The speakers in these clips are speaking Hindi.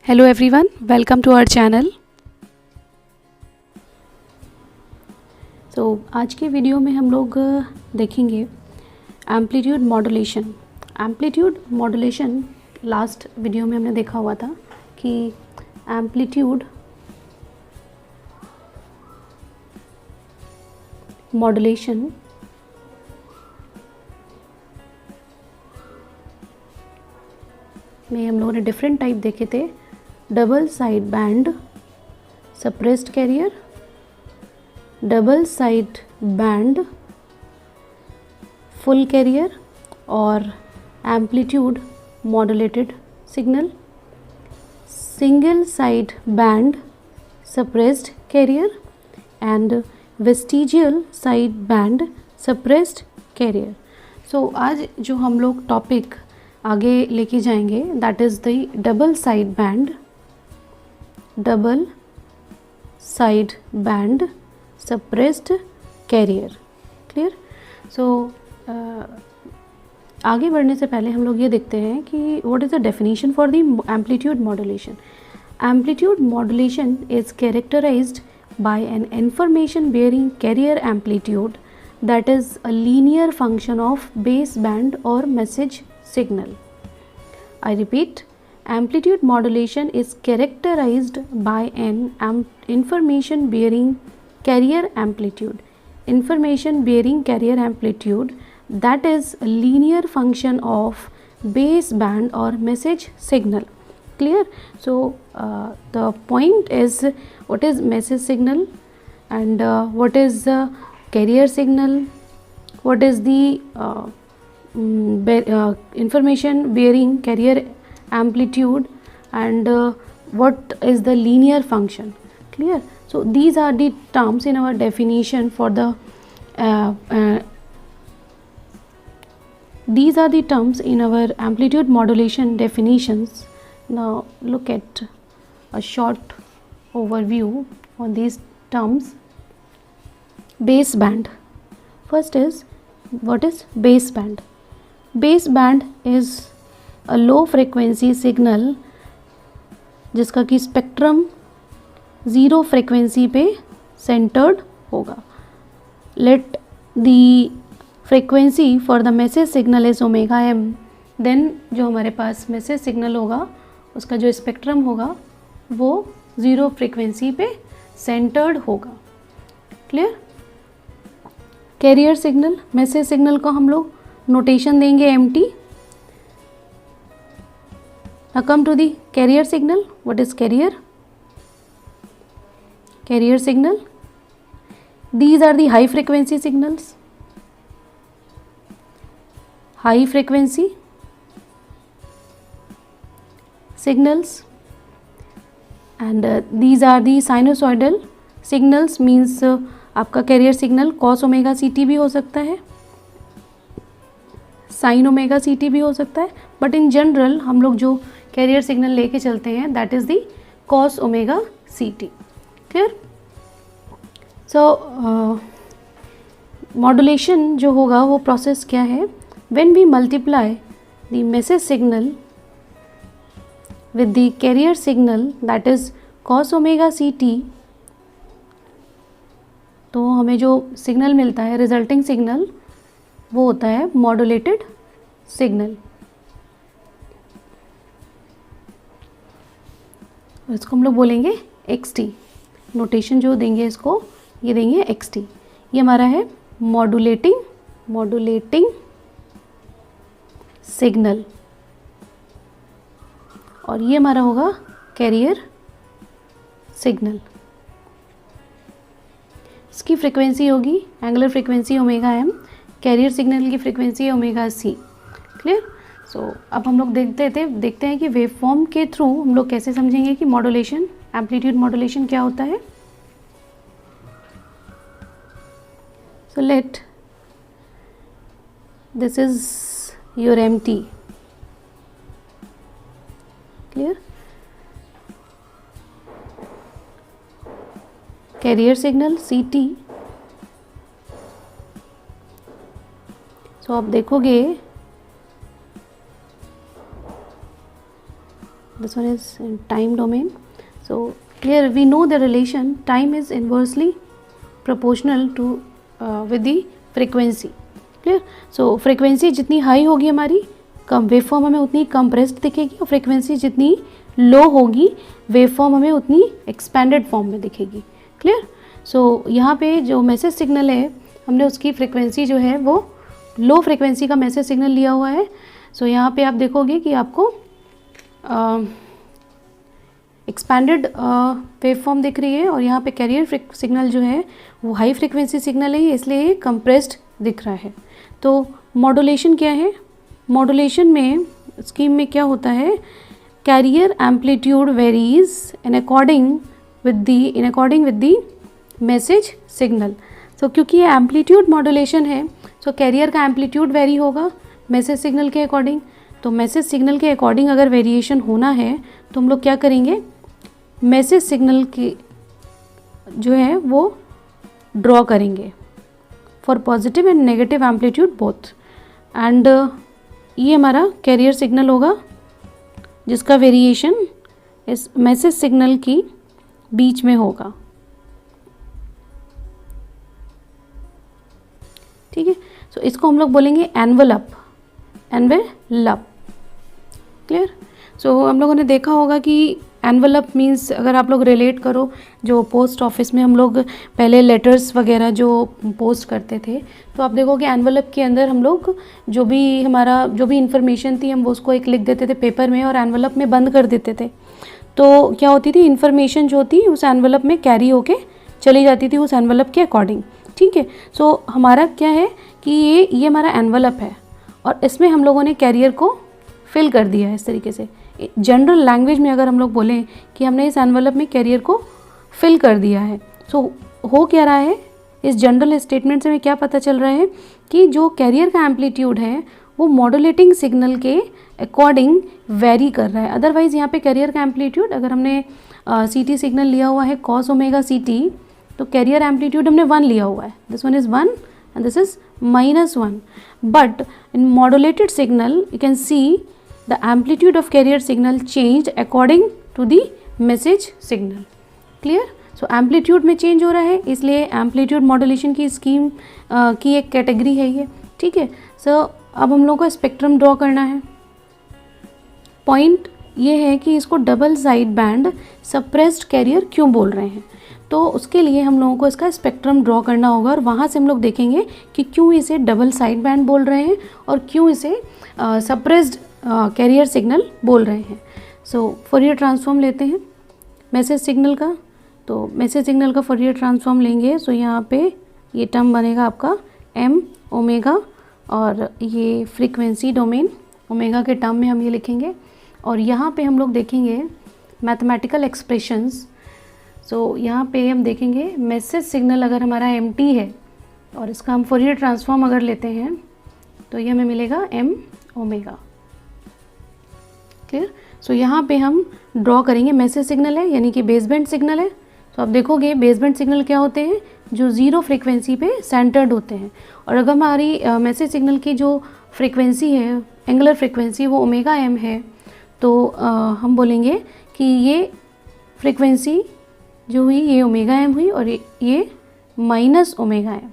Hello everyone, welcome to our channel. तो आज के वीडियो में हम लोग देखेंगे amplitude modulation. Amplitude modulation last video में हमने देखा हुआ था कि एम्पलीट्यूड मॉड्यूलेशन में हम लोगों ने डिफरेंट टाइप देखे थे। Double side band suppressed carrier, double side band full carrier और amplitude modulated signal, single side band suppressed carrier and vestigial side band suppressed carrier. So आज जो हम लोग टॉपिक आगे लेके जाएंगे that is the double side band, double side band suppressed carrier. Clear? So आगे बढ़ने से पहले हम लोग ये देखते हैं कि what is the definition for the amplitude modulation. Amplitude modulation is characterized by an information bearing carrier amplitude that is a linear function of baseband or message signal. I repeat, amplitude modulation is characterized by an information bearing carrier amplitude. Information bearing carrier amplitude that is a linear function of baseband or message signal. Clear? So the point is, what is message signal and what is carrier signal, what is the information bearing carrier amplitude and what is the linear function. Clear? So these are the terms in our definition for the these are the terms in our amplitude modulation definitions. Now look at a short overview on these terms. Baseband. First is, what is baseband? Baseband is a low frequency signal जिसका कि स्पेक्ट्रम ज़ीरो फ्रिक्वेंसी पे सेंटर्ड होगा. Let the frequency for the message signal is omega M. Then जो हमारे पास मैसेज सिग्नल होगा उसका जो स्पेक्ट्रम होगा वो ज़ीरो फ्रिक्वेंसी पे सेंटर्ड होगा. Clear? Carrier signal, message signal को हम लोग नोटेशन देंगे MT. Now come to the carrier signal. What is carrier? Carrier signal, these are the high frequency signals. High frequency signals and these are the sinusoidal signals. means आपका carrier signal cos omega C T भी हो सकता है, sin ओमेगा सी टी भी हो सकता है, बट इन जनरल हम लोग जो कैरियर सिग्नल लेके चलते हैं that is the cos omega C T. Clear? So modulation जो होगा वो प्रोसेस क्या है? When we multiply the message signal with the carrier signal that is cos omega ct, तो हमें जो सिग्नल मिलता है रिजल्टिंग सिग्नल वो होता है मॉड्यूलेटेड सिग्नल. इसको हम लोग बोलेंगे xt. नोटेशन जो देंगे इसको ये देंगे xt. ये हमारा है मॉड्यूलेटिंग सिग्नल और ये हमारा होगा कैरियर सिग्नल. इसकी फ्रीक्वेंसी होगी angular frequency omega M, carrier signal की फ्रीक्वेंसी है ओमेगा सी. क्लियर? सो अब हम लोग देखते हैं कि वेव फॉर्म के थ्रू हम लोग कैसे समझेंगे कि मॉड्यूलेशन, एम्पलीट्यूड मॉड्यूलेशन क्या होता है. So let this is your MT. Clear? Carrier signal CT. So आप देखोगे this one is in time domain. So here we know the relation time is inversely proportional to with the frequency. Clear? So frequency जितनी हाई होगी हमारी कम वेव फॉर्म हमें उतनी कंप्रेस्ड दिखेगी, और फ्रीक्वेंसी जितनी लो होगी वेव फॉर्म हमें उतनी एक्सपेंडेड फॉर्म में दिखेगी. क्लियर? सो यहाँ पे जो मैसेज सिग्नल है हमने उसकी फ्रीक्वेंसी जो है वो लो फ्रीक्वेंसी का मैसेज सिग्नल लिया हुआ है. सो यहाँ पे आप देखोगे कि आपको एक्सपैंडेड वेव फॉर्म दिख रही है, और यहाँ पे कैरियर सिग्नल जो है वो हाई फ्रीक्वेंसी सिग्नल है, इसलिए ये कंप्रेस्ड दिख रहा है. तो मॉड्यूलेशन क्या है? मॉड्यूलेशन में स्कीम में क्या होता है, carrier amplitude varies in according with the message signal. तो क्योंकि ये एम्पलीट्यूड मॉड्यूलेशन है, सो कैरियर का एम्पलीट्यूड वेरी होगा मैसेज सिग्नल के अकॉर्डिंग. तो मैसेज सिग्नल के अकॉर्डिंग अगर वेरिएशन होना है तो हम लोग क्या करेंगे, मैसेज सिग्नल की जो है वो ड्रॉ करेंगे for positive and negative amplitude both. And ये हमारा कैरियर सिग्नल होगा जिसका वेरिएशन इस मैसेज सिग्नल की बीच में होगा. ठीक है? सो इसको हम लोग बोलेंगे एनवेलप. क्लियर? सो हम लोगों ने देखा होगा कि एनवेलप मीन्स, अगर आप लोग रिलेट करो, जो पोस्ट ऑफिस में हम लोग पहले लेटर्स वगैरह जो पोस्ट करते थे, तो आप देखोगे एनवेलप के अंदर हम लोग जो भी इंफॉर्मेशन थी हम वो उसको एक लिख देते थे पेपर में और एनवेलप में बंद कर देते थे. तो क्या होती थी, इन्फॉर्मेशन जो थी उस एनवेलप में कैरी होके चली जाती थी उस एनवेलप के अकॉर्डिंग. ठीक है? सो हमारा क्या है कि ये हमारा एनवेलप है और इसमें हम लोगों ने कैरियर को फिल कर दिया है इस तरीके से. जनरल लैंग्वेज में अगर हम लोग बोलें कि हमने इस एनवेलप में कैरियर को फिल कर दिया है, सो हो क्या रहा है, इस जनरल स्टेटमेंट से हमें क्या पता चल रहा है कि जो कैरियर का एम्पलीट्यूड है वो मॉड्यूलेटिंग सिग्नल के अकॉर्डिंग वेरी कर रहा है. अदरवाइज़ यहाँ पे कैरियर का एम्पलीट्यूड, अगर हमने CT सिग्नल लिया हुआ है cos ओमेगा CT, तो कैरियर एम्पलीट्यूड हमने 1 लिया हुआ है. This one is 1 and this is -1. But in modulated signal you can see the amplitude of carrier signal changed according to the message signal. Clear? So amplitude में change हो रहा है, इसलिए amplitude modulation की स्कीम की एक कैटेगरी है ये. ठीक है? सो अब हम लोग को स्पेक्ट्रम ड्रॉ करना है. पॉइंट ये है कि इसको double side band suppressed career क्यों बोल रहे हैं, तो उसके लिए हम लोगों को इसका स्पेक्ट्रम ड्रॉ करना होगा और वहाँ से हम लोग देखेंगे कि क्यों इसे डबल साइड बैंड बोल रहे हैं और क्यों इसे सप्रेस्ड कैरियर सिग्नल बोल रहे हैं. सो फोरियर ट्रांसफॉर्म लेते हैं मैसेज सिग्नल का. तो मैसेज सिग्नल का फोरियर ट्रांसफॉर्म लेंगे. सो यहाँ पे ये टर्म बनेगा आपका m ओमेगा, और ये फ्रीक्वेंसी डोमेन ओमेगा के टर्म में हम ये लिखेंगे. और यहाँ पे हम लोग देखेंगे मैथमेटिकल एक्सप्रेशंस. सो यहाँ पे हम देखेंगे मैसेज सिग्नल अगर हमारा mt है और इसका हम फोरियर ट्रांसफॉर्म अगर लेते हैं तो ये हमें मिलेगा m ओमेगा. क्लियर? सो यहाँ पे हम ड्रॉ करेंगे मैसेज सिग्नल है यानी कि बेसबैंड सिग्नल है. तो आप देखोगे बेसबैंड सिग्नल क्या होते हैं, जो ज़ीरो फ्रीक्वेंसी पे सेंटर्ड होते हैं. और अगर हमारी मैसेज सिग्नल की जो फ्रीक्वेंसी है, एंगुलर फ्रीक्वेंसी, वो ओमेगा m है, तो हम बोलेंगे कि ये फ्रीक्वेंसी जो हुई ये ओमेगा m हुई और ये minus omega m.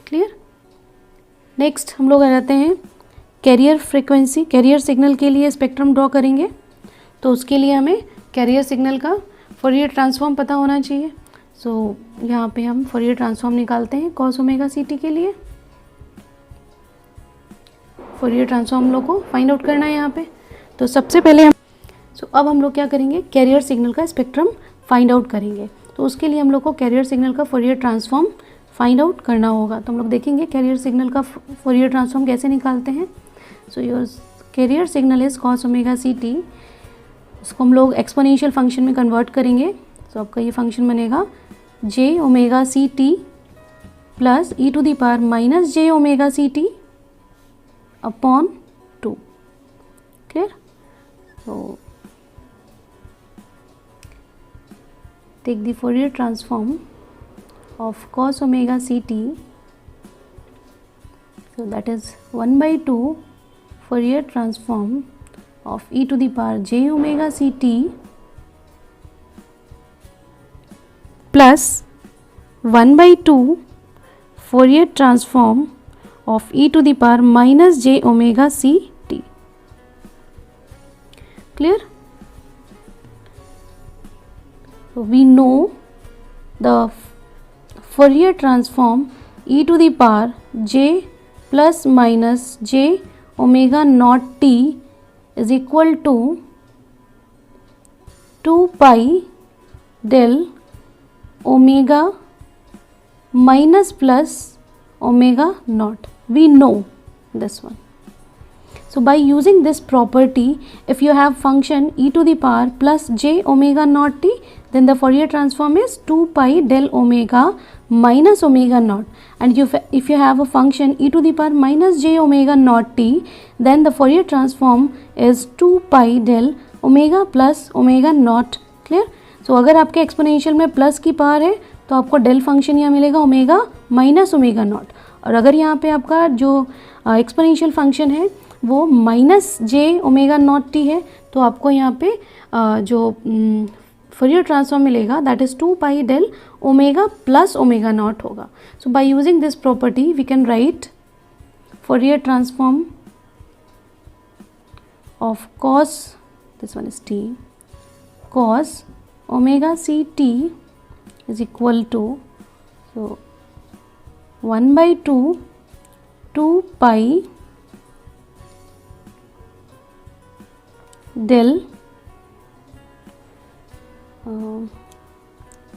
Clear? Next हम लोग आ जाते हैं कैरियर फ्रीक्वेंसी. कैरियर सिग्नल के लिए स्पेक्ट्रम ड्रॉ करेंगे, तो उसके लिए हमें कैरियर सिग्नल का फोरियर ट्रांसफॉर्म पता होना चाहिए. सो यहाँ पे हम फोरियर ट्रांसफॉर्म निकालते हैं cos ओमेगा CT के लिए. फोरियर ट्रांसफॉर्म हम लोग को फाइंड आउट करना है यहाँ पे. तो सबसे पहले अब हम लोग क्या करेंगे, कैरियर सिग्नल का स्पेक्ट्रम फाइंड आउट करेंगे. तो उसके लिए हम लोग को कैरियर सिग्नल का फोरियर ट्रांसफॉर्म फाइंड आउट करना होगा. तो हम लोग देखेंगे कैरियर सिग्नल का फोरियर ट्रांसफॉर्म कैसे निकालते हैं. So your carrier signal is cos omega CT. इसको हम लोग एक्सपोनेंशियल फंक्शन में कन्वर्ट करेंगे. तो आपका ये फंक्शन बनेगा j omega CT plus e⁻ - j omega CT upon 2. Clear? So take the Fourier transform of cos omega CT. So that is 1/2 Fourier transform of e to the power j omega c t plus 1 by 2 Fourier transform of e to the power minus j omega c t. Clear? So we know the Fourier transform e to the power j plus minus j omega naught t is equal to 2 pi del omega minus plus omega naught. We know this one. So by using this property, if you have function e to the power plus j omega naught t, then the Fourier transform is 2 pi del omega minus omega naught. And if you have a function e to the power minus j omega naught t, then the Fourier transform is 2 pi del omega plus omega naught. Clear? So अगर आपके एक्सपोनेंशियल में प्लस की पावर है तो आपको डेल फंक्शन यहाँ मिलेगा ओमेगा माइनस ओमेगा नॉट, और अगर यहाँ पे आपका जो एक्सपोनेंशियल फंक्शन है वो माइनस जे ओमेगा नॉट टी है, तो आपको यहाँ पे जो Fourier ट्रांसफॉर्म मिलेगा that is 2 pi del omega plus omega naught होगा. So by using this property we can write Fourier transform of cos, this one is t, cos omega c t is equal to, so 1 by 2 pi del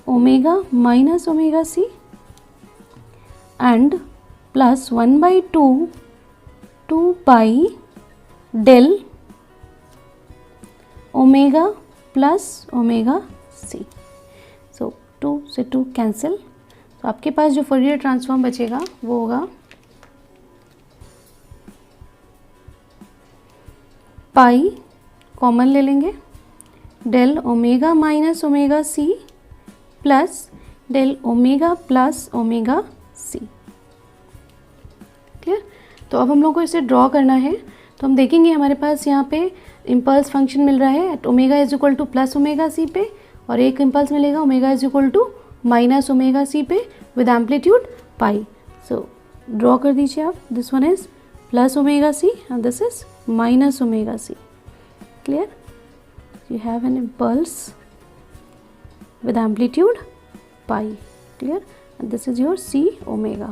omega minus omega c and plus 1 by 2 pi del omega plus omega c. So 2 से 2 कैंसिल, तो आपके पास जो Fourier ट्रांसफॉर्म बचेगा वो होगा पाई कॉमन ले लेंगे, del omega minus omega C plus del omega plus omega सी. क्लियर? तो अब हम लोग को इसे ड्रॉ करना है, तो हम देखेंगे हमारे पास यहाँ पे इम्पल्स फंक्शन मिल रहा है at omega is equal to plus omega c पे, और एक इम्पल्स मिलेगा omega is equal to minus omega c पे with amplitude pi. So draw कर दीजिए आप, this one is plus omega C and this is minus omega C. Clear? You have an impulse with amplitude pi. Clear? And this is your c omega.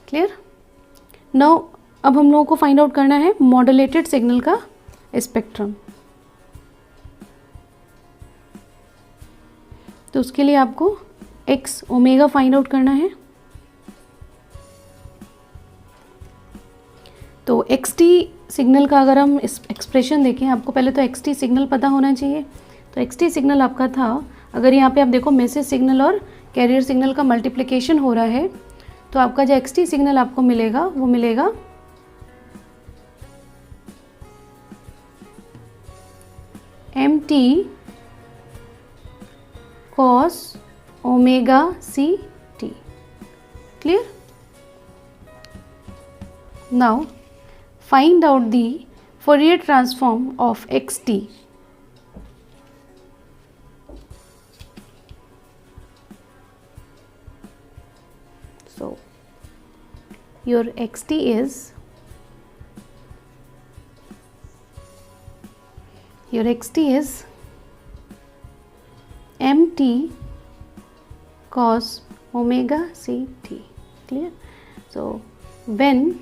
Clear? Now अब हम लोगों को फाइंड आउट करना है मॉड्यूलेटेड सिग्नल का स्पेक्ट्रम. तो उसके लिए आपको x ओमेगा फाइंड आउट करना है. तो xt सिग्नल का अगर हम इस एक्सप्रेशन देखें, आपको पहले तो xt सिग्नल पता होना चाहिए. तो xt सिग्नल आपका था, अगर यहाँ पे आप देखो मैसेज सिग्नल और कैरियर सिग्नल का मल्टीप्लिकेशन हो रहा है, तो आपका जो xt सिग्नल आपको मिलेगा वो मिलेगा mt cos omega c t. Clear? Now find out the Fourier transform of xt. So your xt is mt cos omega c t. Clear? So when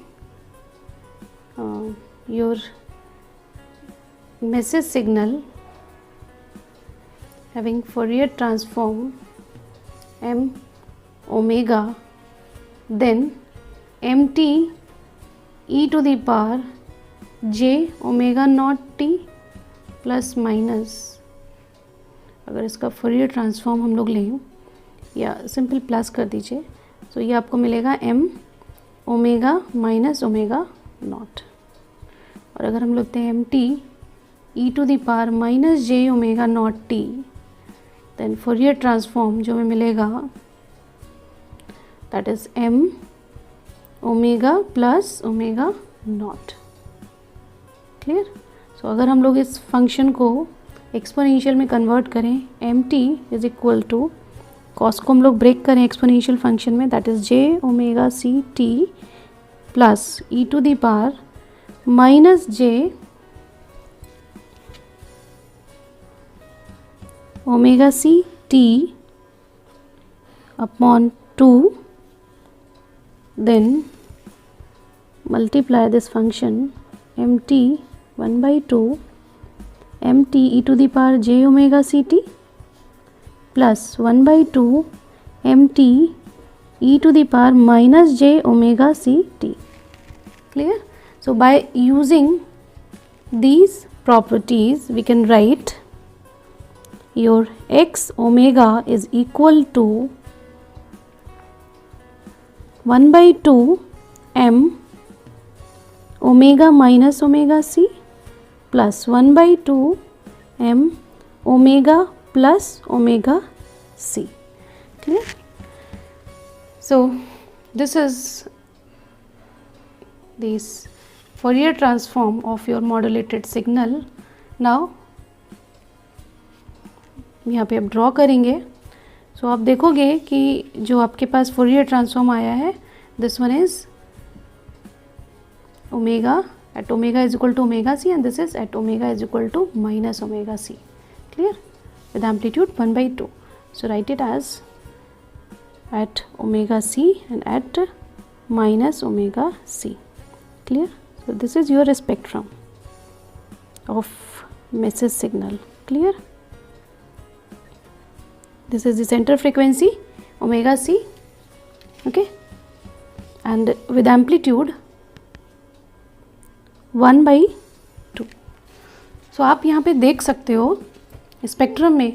your message signal having Fourier transform m omega, then mt e to the power j omega naught t plus minus, अगर इसका Fourier ट्रांसफॉर्म हम लोग लें या सिंपल प्लस कर दीजिए, तो ये आपको मिलेगा m omega minus omega naught. और अगर हम लिखते हैं mt e to the power minus j omega naught t, then Fourier transform जो हमें मिलेगा that is m omega plus omega naught. Clear? So अगर हम लोग इस फंक्शन को एक्सपोनेंशियल में कन्वर्ट करें, M T is equal to, cos को हम लोग ब्रेक करें एक्सपोनेंशियल फंक्शन में, that is J omega C T plus E to the power minus J omega C T upon 2, then multiply this function mt 1 by 2 mt e to the power j omega ct plus 1 by 2 mt e to the power minus j omega ct. Clear? So by using these properties we can write your x omega is equal to 1 by 2 m omega minus omega c plus 1 by 2 m omega plus omega c. Clear? So this is this Fourier transform of your modulated signal. Now यहाँ पे आप ड्रॉ करेंगे, सो आप देखोगे कि जो आपके पास फोरियर ट्रांसफॉर्म आया है, this one is omega at omega is equal to omega C and this is at omega is equal to minus omega C. Clear? With amplitude 1 by 2. So write it as at omega C and at minus omega C. Clear? So this is your spectrum of message signal. Clear? This is the center frequency omega c, okay, and with amplitude 1 by 2. So आप यहाँ पे देख सकते हो स्पेक्ट्रम में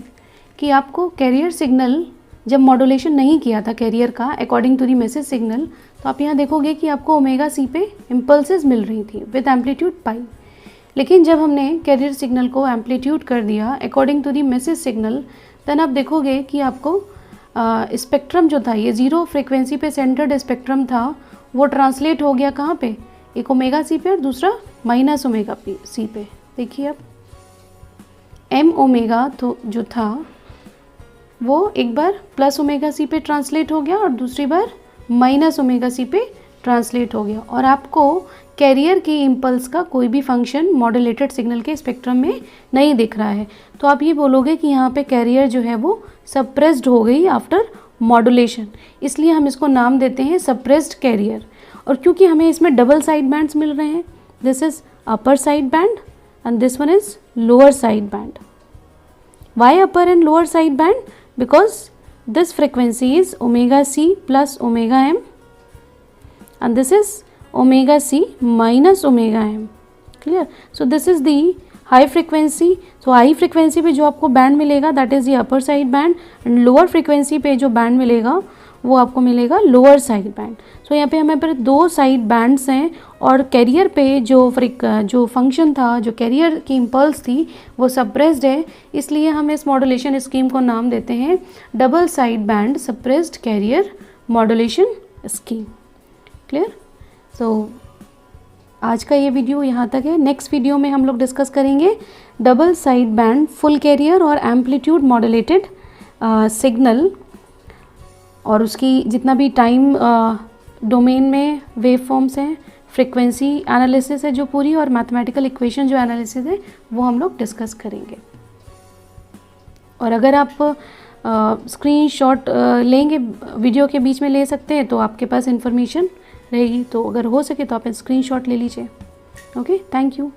कि आपको कैरियर सिग्नल जब मॉड्यूलेशन नहीं किया था कैरियर का according to the message signal, तो आप यहाँ देखोगे कि आपको ओमेगा सी पे इम्पल्सेस मिल रही थी विद एम्पलीट्यूड पाई. लेकिन जब हमने कैरियर सिग्नल को एम्पलीट्यूड कर दिया according to the message signal, then आप देखोगे कि आपको स्पेक्ट्रम जो था, ये ज़ीरो फ्रीक्वेंसी पे सेंटर्ड स्पेक्ट्रम था, वो ट्रांसलेट हो गया कहाँ पे, एक ओमेगा सी पे और दूसरा माइनस ओमेगा सी पे. देखिए अब एम ओमेगा तो जो था वो एक बार प्लस ओमेगा सी पे ट्रांसलेट हो गया और दूसरी बार माइनस ओमेगा सी पे ट्रांसलेट हो गया, और आपको कैरियर की इम्पल्स का कोई भी फंक्शन मॉड्यूलेटेड सिग्नल के स्पेक्ट्रम में नहीं दिख रहा है. तो आप ये बोलोगे कि यहाँ पे कैरियर जो है वो सप्रेस्ड हो गई आफ्टर मॉड्यूलेशन, इसलिए हम इसको नाम देते हैं सप्रेस्ड कैरियर. और क्योंकि हमें इसमें डबल साइड बैंड्स मिल रहे हैं, this is upper side band and this one is lower side band. Why upper and lower side band? Because this frequency is omega C plus omega M and this is omega c minus omega m. Clear? So this is the high frequency. So high frequency पे जो आपको बैंड मिलेगा that is the upper side band, and lower frequency पे जो बैंड मिलेगा वो आपको मिलेगा लोअर साइड बैंड. सो यहाँ पे हमें पर दो साइड बैंड्स हैं, और कैरियर पे जो फंक्शन था, जो कैरियर की इम्पल्स थी वो सप्रेस्ड है, इसलिए हम इस मॉड्यूलेशन स्कीम को नाम देते हैं double side band suppressed carrier modulation scheme. Clear? So आज का ये वीडियो यहाँ तक है. नेक्स्ट वीडियो में हम लोग डिस्कस करेंगे double side band full carrier और एम्पलीट्यूड मॉड्यूलेटेड सिग्नल, और उसकी जितना भी टाइम डोमेन में वेव फॉर्म्स हैं, फ्रीक्वेंसी एनालिसिस है जो पूरी, और मैथमेटिकल इक्वेशन जो एनालिसिस है वो हम लोग डिस्कस करेंगे. और अगर आप स्क्रीनशॉट लेंगे, वीडियो के बीच में ले सकते हैं, तो आपके पास इन्फॉर्मेशन रहेगी. तो अगर हो सके तो आप स्क्रीनशॉट ले लीजिए. Okay, thank you.